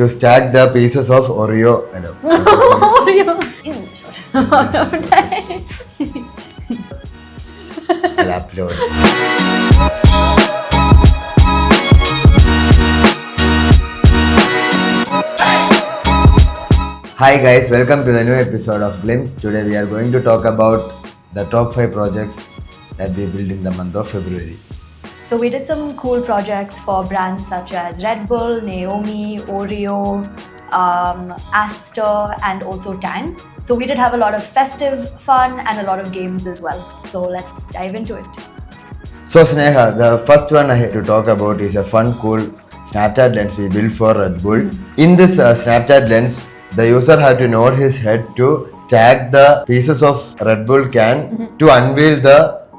to stack the pieces of Oreo. Oreo. I'll upload. Hi guys, welcome to the new episode of Glimpse. Today we are going to talk about the top 5 projects that we built in the month of February. So we did some cool projects for brands such as Redbull, Nayomi, Oreo, Aster and also Tang. So we did have a lot of festive fun and a lot of games as well. So let's dive into it. So Sneha, the first one I have to talk about is a fun, cool Snapchat lens we built for Redbull. In this Snapchat lens, the user had to nod his head to stack the pieces of Red Bull can to unveil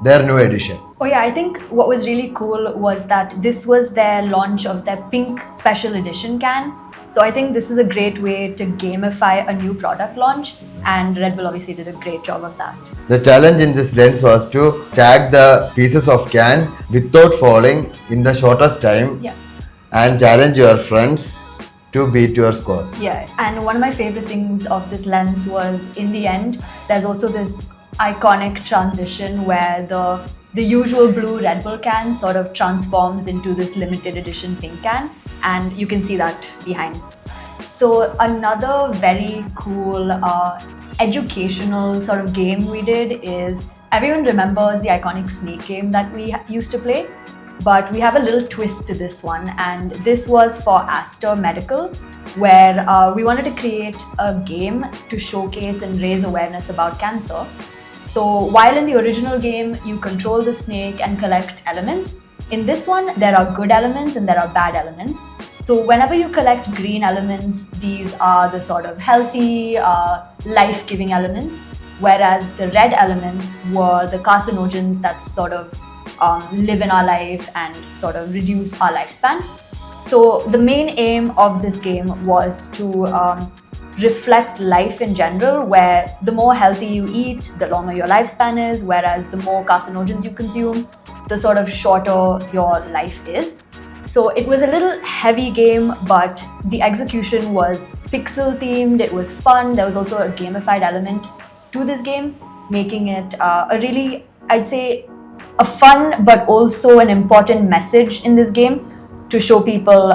their new edition. Oh yeah, I think what was really cool was that this was their launch of their pink special edition can. So I think this is a great way to gamify a new product launch, and Red Bull obviously did a great job of that. The challenge in this lens was to stack the pieces of can without falling in the shortest time and challenge your friends to beat your score. Yeah, and one of my favorite things of this lens was in the end, there's also this iconic transition where the usual blue Red Bull can sort of transforms into this limited edition pink can, and you can see that behind. So another very cool educational sort of game we did is, everyone remembers the iconic snake game that we used to play? But we have a little twist to this one, and this was for Aster Medical, where we wanted to create a game to showcase and raise awareness about cancer. So while in the original game you control the snake and collect elements, in this one there are good elements and there are bad elements. So whenever you collect green elements, these are the sort of healthy, life-giving elements, whereas the red elements were the carcinogens that sort of live in our life and sort of reduce our lifespan. So the main aim of this game was to reflect life in general, where the more healthy you eat, the longer your lifespan is, whereas the more carcinogens you consume, the sort of shorter your life is. So it was a little heavy game, but the execution was pixel themed, it was fun. There was also a gamified element to this game, making it a really, I'd say, a fun but also an important message in this game to show people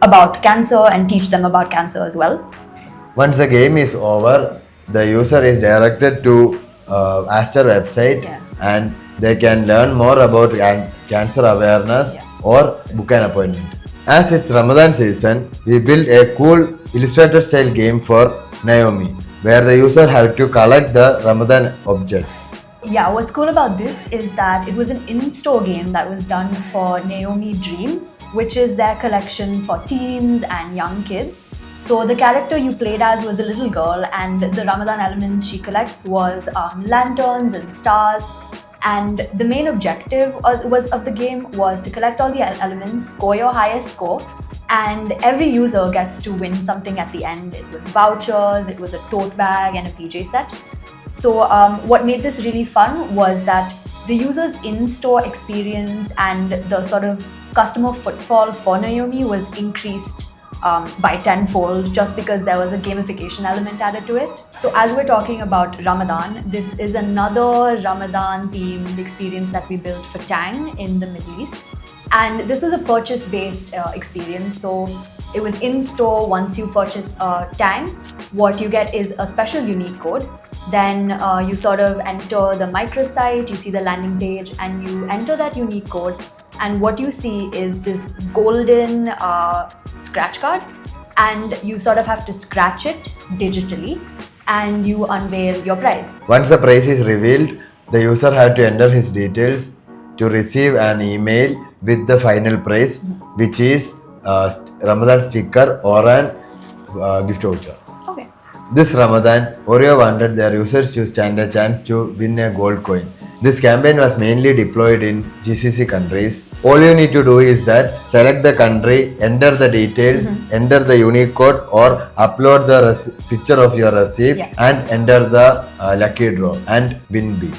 about cancer and teach them about cancer as well. Once the game is over, the user is directed to Aster website and they can learn more about cancer awareness or book an appointment. As it's Ramadan season, we built a cool illustrator style game for Nayomi, where the user had to collect the Ramadan objects. Yeah, what's cool about this is that it was an in-store game that was done for Nayomi Dream, which is their collection for teens and young kids. So the character you played as was a little girl, and the Ramadan elements she collects was lanterns and stars. And the main objective of the game was to collect all the elements, score your highest score, and every user gets to win something at the end. It was vouchers, it was a tote bag and a PJ set. So what made this really fun was that the user's in-store experience and the sort of customer footfall for Nayomi was increased by tenfold, just because there was a gamification element added to it. So as we're talking about Ramadan, this is another Ramadan themed experience that we built for Tang in the Middle East. And this is a purchase-based experience. So it was in-store. Once you purchase Tang, what you get is a special unique code. Then you sort of enter the microsite, you see the landing page, and you enter that unique code. And what you see is this golden scratch card, and you sort of have to scratch it digitally and you unveil your prize. Once the prize is revealed, the user had to enter his details to receive an email with the final prize, which is Ramadan sticker or an gift voucher. Okay. This Ramadan, Oreo wanted their users to stand a chance to win a gold coin. This campaign was mainly deployed in GCC countries. All you need to do is that select the country, enter the details, enter the unique code, or upload the picture of your receipt and enter the lucky draw and win big.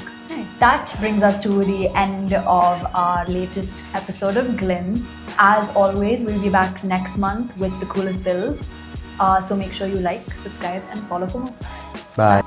That brings us to the end of our latest episode of Glimpse. As always, we'll be back next month with the coolest builds. So make sure you like, subscribe, and follow for more. Bye.